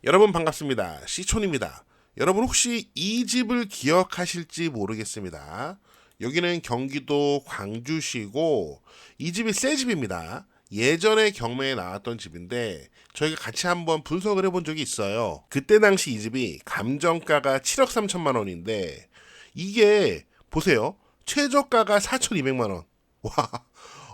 여러분 반갑습니다. 시촌입니다. 여러분 혹시 이 집을 기억하실지 모르겠습니다. 여기는 경기도 광주시고 이 집이 새 집입니다. 예전에 경매에 나왔던 집인데 저희가 같이 한번 분석을 해본 적이 있어요. 그때 당시 이 집이 감정가가 7억 3천만 원인데 이게 보세요. 최저가가 4,200만 원. 와,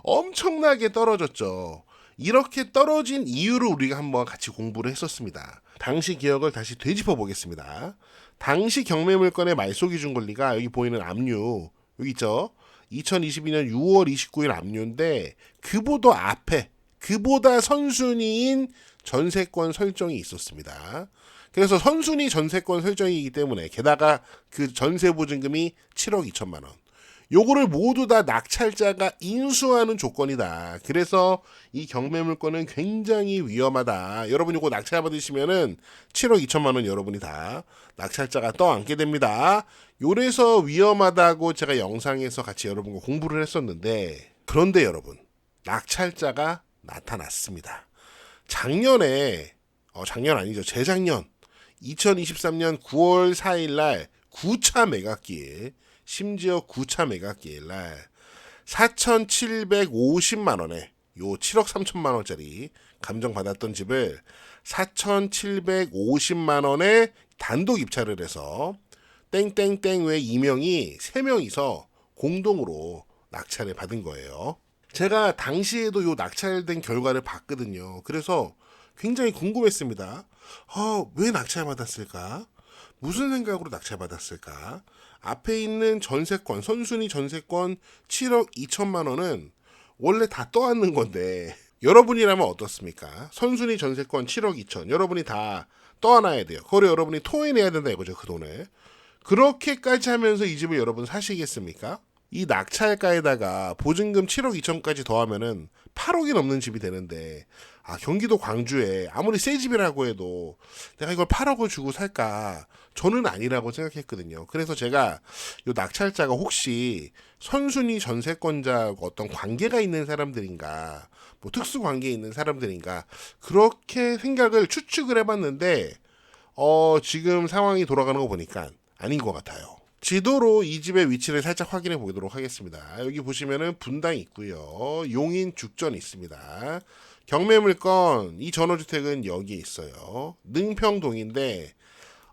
엄청나게 떨어졌죠. 이렇게 떨어진 이유를 우리가 한번 같이 공부를 했었습니다. 당시 기억을 다시 되짚어 보겠습니다. 당시 경매 물건의 말소 기준 권리가 여기 보이는 압류, 여기 있죠? 2022년 6월 29일 압류인데 그보다 앞에, 그보다 선순위인 전세권 설정이 있었습니다. 그래서 선순위 전세권 설정이기 때문에 게다가 그 전세 보증금이 7억 2천만 원. 요거를 모두 다 낙찰자가 인수하는 조건이다. 그래서 이 경매 물건은 굉장히 위험하다. 여러분 요거 낙찰 받으시면은 7억 2천만 원 여러분이 다 낙찰자가 떠안게 됩니다. 요래서 위험하다고 제가 영상에서 같이 여러분과 공부를 했었는데 그런데 여러분 낙찰자가 나타났습니다. 작년에 작년 아니죠. 재작년 2023년 9월 4일 날 9차 매각기에 심지어 9차 매각기일 날 4,750만 원에 요 7억 3천만 원짜리 감정받았던 집을 4,750만 원에 단독 입찰을 해서 땡땡땡 외 이명이 3명이서 공동으로 낙찰을 받은 거예요. 제가 당시에도 요 낙찰된 결과를 봤거든요. 그래서 굉장히 궁금했습니다. 왜 낙찰받았을까? 무슨 생각으로 낙찰받았을까? 앞에 있는 전세권, 선순위 전세권 7억 2천만 원은 원래 다 떠안는 건데 여러분이라면 어떻습니까? 선순위 전세권 7억 2천 여러분이 다 떠안아야 돼요. 그걸 여러분이 토해내야 된다 이거죠. 그 돈을. 그렇게까지 하면서 이 집을 여러분 사시겠습니까? 이 낙찰가에다가 보증금 7억 2천까지 더하면은 8억이 넘는 집이 되는데 경기도 광주에 아무리 새 집이라고 해도 내가 이걸 8억을 주고 살까? 저는 아니라고 생각했거든요. 그래서 제가 이 낙찰자가 혹시 선순위 전세권자하고 어떤 관계가 있는 사람들인가, 뭐 특수 관계에 있는 사람들인가 그렇게 생각을 추측을 해봤는데 지금 상황이 돌아가는 거 보니까 아닌 것 같아요. 지도로 이 집의 위치를 살짝 확인해 보도록 하겠습니다. 여기 보시면은 분당이 있고요. 용인 죽전이 있습니다. 경매 물건 이 전원주택은 여기에 있어요. 능평동인데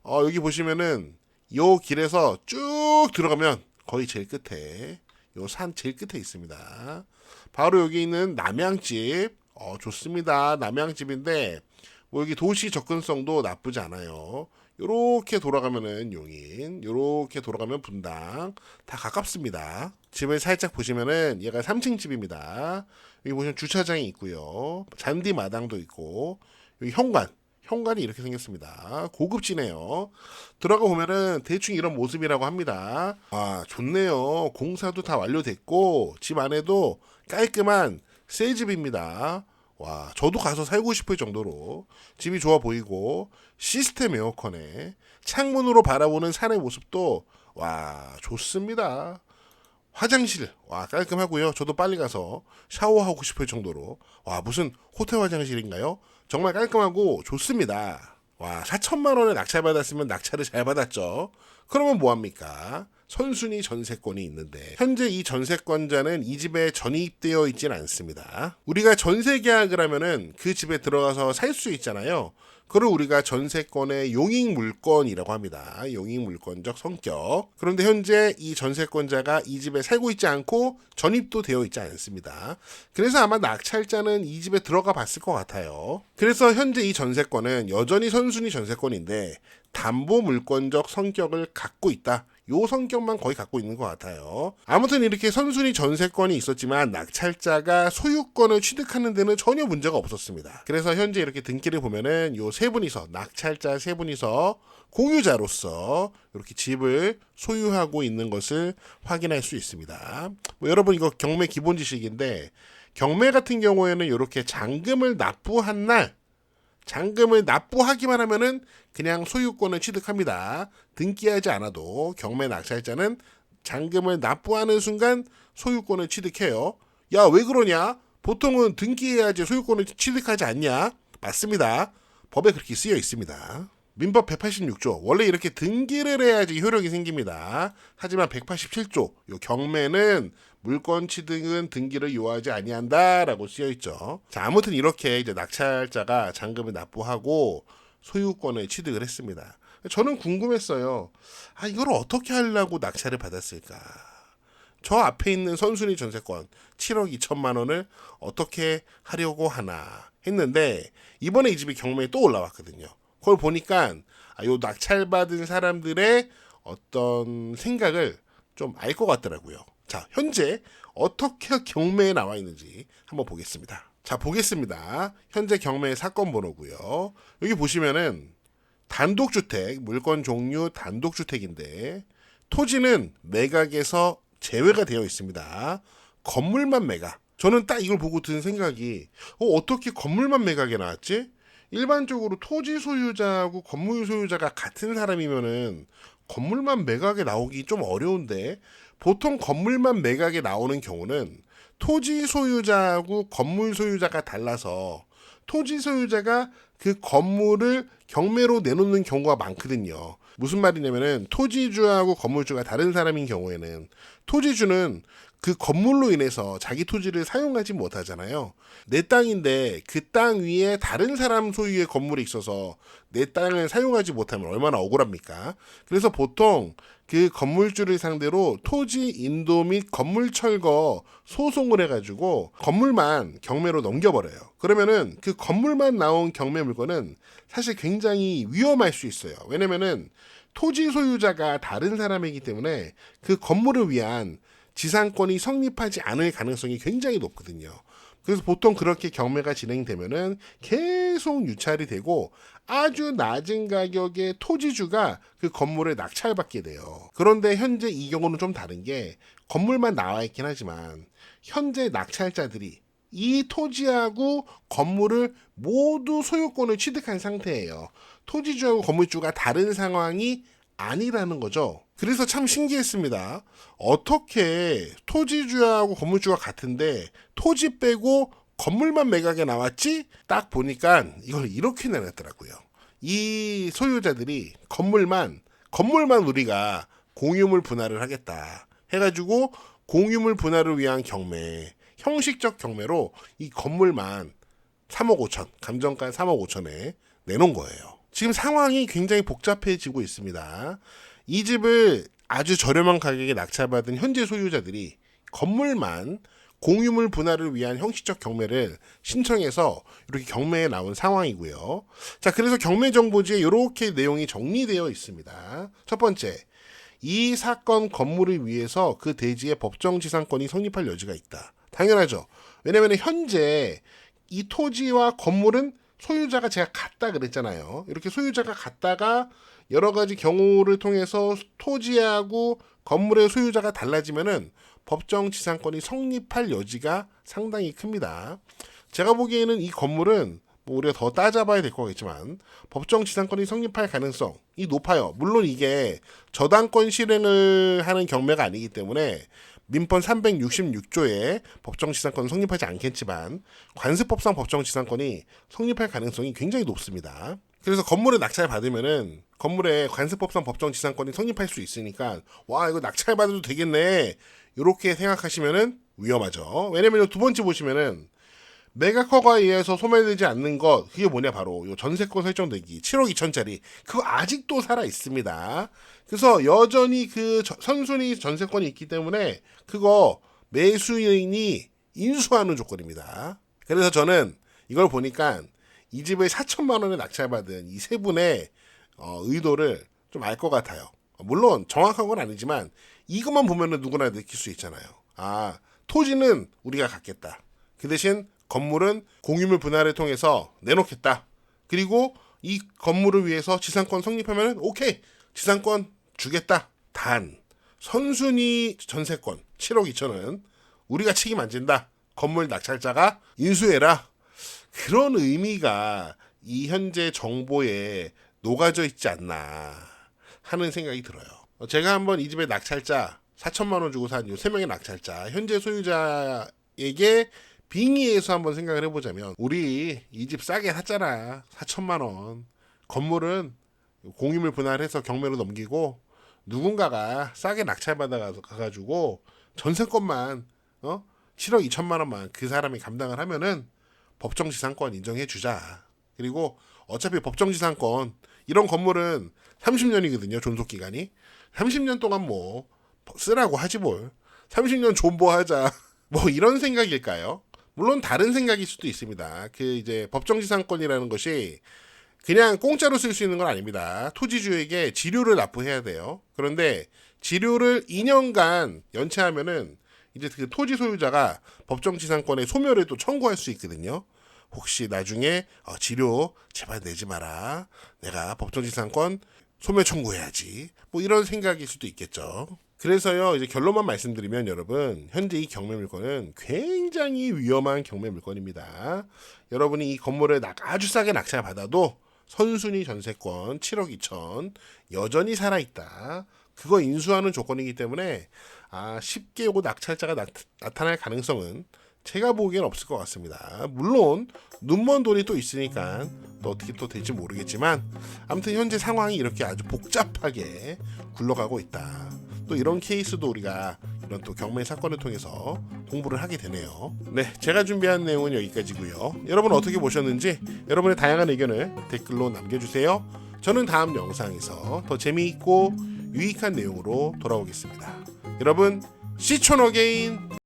여기 보시면은 요 길에서 쭉 들어가면 거의 제일 끝에 요 산 제일 끝에 있습니다. 바로 여기 있는 남양집 좋습니다. 남양집인데 뭐 여기 도시 접근성도 나쁘지 않아요. 요렇게 돌아가면은 용인, 요렇게 돌아가면 분당 다 가깝습니다. 집을 살짝 보시면은 얘가 3층 집입니다. 여기 보시면 주차장이 있고요. 잔디 마당도 있고 여기 현관이 이렇게 생겼습니다. 고급지네요. 들어가 보면은 대충 이런 모습이라고 합니다. 좋네요. 공사도 다 완료됐고 집 안에도 깔끔한 새 집입니다. 와, 저도 가서 살고 싶을 정도로 집이 좋아 보이고 시스템 에어컨에 창문으로 바라보는 산의 모습도 와 좋습니다. 화장실 깔끔하고요. 저도 빨리 가서 샤워하고 싶을 정도로 무슨 호텔 화장실인가요? 정말 깔끔하고 좋습니다. 4천만 원에 낙찰받았으면 낙찰을 잘 받았죠. 그러면 뭐합니까? 선순위 전세권이 있는데 현재 이 전세권자는 이 집에 전입되어 있지는 않습니다. 우리가 전세 계약을 하면은 그 집에 들어가서 살 수 있잖아요. 그걸 우리가 전세권의 용익 물건이라고 합니다. 용익 물건적 성격. 그런데 현재 이 전세권자가 이 집에 살고 있지 않고 전입도 되어 있지 않습니다. 그래서 아마 낙찰자는 이 집에 들어가 봤을 것 같아요. 그래서 현재 이 전세권은 여전히 선순위 전세권인데 담보 물건적 성격을 갖고 있다. 요 성격만 거의 갖고 있는 것 같아요. 아무튼 이렇게 선순위 전세권이 있었지만 낙찰자가 소유권을 취득하는 데는 전혀 문제가 없었습니다. 그래서 현재 이렇게 등기를 보면은 요 세 분이서 낙찰자 세 분이서 공유자로서 이렇게 집을 소유하고 있는 것을 확인할 수 있습니다. 여러분 이거 경매 기본 지식인데 경매 같은 경우에는 이렇게 잔금을 납부한 날 잔금을 납부하기만 하면은 그냥 소유권을 취득합니다. 등기하지 않아도 경매 낙찰자는 잔금을 납부하는 순간 소유권을 취득해요. 야, 왜 그러냐? 보통은 등기해야지 소유권을 취득하지 않냐? 맞습니다. 법에 그렇게 쓰여 있습니다. 민법 186조 원래 이렇게 등기를 해야지 효력이 생깁니다. 하지만 187조 요 경매는 물권 취득은 등기를 요하지 아니한다라고 쓰여 있죠. 자, 아무튼 이렇게 이제 낙찰자가 잔금을 납부하고 소유권을 취득을 했습니다. 저는 궁금했어요. 이걸 어떻게 하려고 낙찰을 받았을까? 저 앞에 있는 선순위 전세권 7억 2천만 원을 어떻게 하려고 하나 했는데 이번에 이 집이 경매에 또 올라왔거든요. 그걸 보니까 요 낙찰받은 사람들의 어떤 생각을 좀 알 것 같더라고요. 자, 현재 어떻게 경매에 나와 있는지 한번 보겠습니다. 자, 보겠습니다. 현재 경매 사건 번호고요. 여기 보시면은 단독주택, 물건 종류 단독주택인데 토지는 매각에서 제외가 되어 있습니다. 건물만 매각. 저는 딱 이걸 보고 든 생각이 어떻게 건물만 매각에 나왔지? 일반적으로 토지 소유자하고 건물 소유자가 같은 사람이면은 건물만 매각에 나오기 좀 어려운데 보통 건물만 매각에 나오는 경우는 토지 소유자하고 건물 소유자가 달라서 토지 소유자가 그 건물을 경매로 내놓는 경우가 많거든요. 무슨 말이냐면은 토지주하고 건물주가 다른 사람인 경우에는 토지주는 그 건물로 인해서 자기 토지를 사용하지 못하잖아요. 내 땅인데 그 땅 위에 다른 사람 소유의 건물이 있어서 내 땅을 사용하지 못하면 얼마나 억울합니까? 그래서 보통 그 건물주를 상대로 토지 인도 및 건물 철거 소송을 해가지고 건물만 경매로 넘겨버려요. 그러면은 그 건물만 나온 경매 물건은 사실 굉장히 위험할 수 있어요. 왜냐면은 토지 소유자가 다른 사람이기 때문에 그 건물을 위한 지상권이 성립하지 않을 가능성이 굉장히 높거든요. 그래서 보통 그렇게 경매가 진행되면은 계속 유찰이 되고 아주 낮은 가격의 토지주가 그 건물을 낙찰받게 돼요. 그런데 현재 이 경우는 좀 다른 게 건물만 나와 있긴 하지만 현재 낙찰자들이 이 토지하고 건물을 모두 소유권을 취득한 상태예요. 토지주하고 건물주가 다른 상황이 아니라는 거죠. 그래서 참 신기했습니다. 어떻게 토지주하고 건물주가 같은데 토지 빼고 건물만 매각에 나왔지? 딱 보니까 이걸 이렇게 내놨더라고요. 이 소유자들이 건물만 우리가 공유물 분할을 하겠다 해가지고 공유물 분할을 위한 경매, 형식적 경매로 이 건물만 3억 5천, 감정가 3억 5천에 내놓은 거예요. 지금 상황이 굉장히 복잡해지고 있습니다. 이 집을 아주 저렴한 가격에 낙찰받은 현재 소유자들이 건물만 공유물 분할을 위한 형식적 경매를 신청해서 이렇게 경매에 나온 상황이고요. 자, 그래서 경매 정보지에 이렇게 내용이 정리되어 있습니다. 첫 번째, 이 사건 건물을 위해서 그 대지의 법정 지상권이 성립할 여지가 있다. 당연하죠. 왜냐하면 현재 이 토지와 건물은 소유자가 제가 같다 그랬잖아요. 이렇게 소유자가 같다가 여러 가지 경우를 통해서 토지하고 건물의 소유자가 달라지면은 법정 지상권이 성립할 여지가 상당히 큽니다. 제가 보기에는 이 건물은 우리가 더 따져봐야 될 거겠지만 법정 지상권이 성립할 가능성이 높아요. 물론 이게 저당권 실행을 하는 경매가 아니기 때문에 민법 366조에 법정지상권은 성립하지 않겠지만 관습법상 법정지상권이 성립할 가능성이 굉장히 높습니다. 그래서 건물을 낙찰받으면은 건물에 관습법상 법정지상권이 성립할 수 있으니까 와 이거 낙찰받아도 되겠네 이렇게 생각하시면은 위험하죠. 왜냐면 두 번째 보시면은 매각 허가에 의해서 소멸되지 않는 것 그게 뭐냐 바로 요 전세권 설정되기 7억 2천짜리 그거 아직도 살아 있습니다. 그래서 여전히 그 선순위 전세권이 있기 때문에 그거 매수인이 인수하는 조건입니다. 그래서 저는 이걸 보니까 이 집을 4천만 원에 낙찰받은 이 세 분의 의도를 좀 알 것 같아요. 물론 정확한 건 아니지만 이것만 보면은 누구나 느낄 수 있잖아요. 아 토지는 우리가 갖겠다. 그 대신 건물은 공유물 분할을 통해서 내놓겠다. 그리고 이 건물을 위해서 지상권 성립하면 오케이 지상권 주겠다. 단 선순위 전세권 7억 2천은 우리가 책임 안 진다. 건물 낙찰자가 인수해라. 그런 의미가 이 현재 정보에 녹아져 있지 않나 하는 생각이 들어요. 제가 한번 이 집의 낙찰자 4천만 원 주고 산 이 3명의 낙찰자 현재 소유자에게 빙의해서 한번 생각을 해보자면 우리 이 집 싸게 샀잖아. 4천만 원. 건물은 공유물 분할해서 경매로 넘기고 누군가가 싸게 낙찰받아가지고 전세권만 7억 2천만 원만 그 사람이 감당을 하면은 법정지상권 인정해주자. 그리고 어차피 법정지상권 이런 건물은 30년이거든요. 존속기간이. 30년 동안 뭐 쓰라고 하지 뭘. 30년 존버하자. 뭐 이런 생각일까요? 물론 다른 생각일 수도 있습니다. 그 이제 법정지상권이라는 것이 그냥 공짜로 쓸 수 있는 건 아닙니다. 토지주에게 지료를 납부해야 돼요. 그런데 지료를 2년간 연체하면은 이제 그 토지 소유자가 법정지상권의 소멸을 또 청구할 수 있거든요. 혹시 나중에 지료 제발 내지 마라. 내가 법정지상권 소멸 청구해야지. 뭐 이런 생각일 수도 있겠죠. 그래서요, 이제 결론만 말씀드리면 여러분, 현재 이 경매물건은 굉장히 위험한 경매물건입니다. 여러분이 이 건물을 아주 싸게 낙찰받아도 선순위 전세권 7억 2천 여전히 살아있다. 그거 인수하는 조건이기 때문에 쉽게 요거 낙찰자가 나타날 가능성은 제가 보기엔 없을 것 같습니다. 물론 눈먼 돈이 또 있으니까 또 어떻게 또 될지 모르겠지만 아무튼 현재 상황이 이렇게 아주 복잡하게 굴러가고 있다. 또 이런 케이스도 우리가 이런 또 경매 사건을 통해서 공부를 하게 되네요. 네, 제가 준비한 내용은 여기까지고요. 여러분 어떻게 보셨는지 여러분의 다양한 의견을 댓글로 남겨주세요. 저는 다음 영상에서 더 재미있고 유익한 내용으로 돌아오겠습니다. 여러분, 시촌 어게인.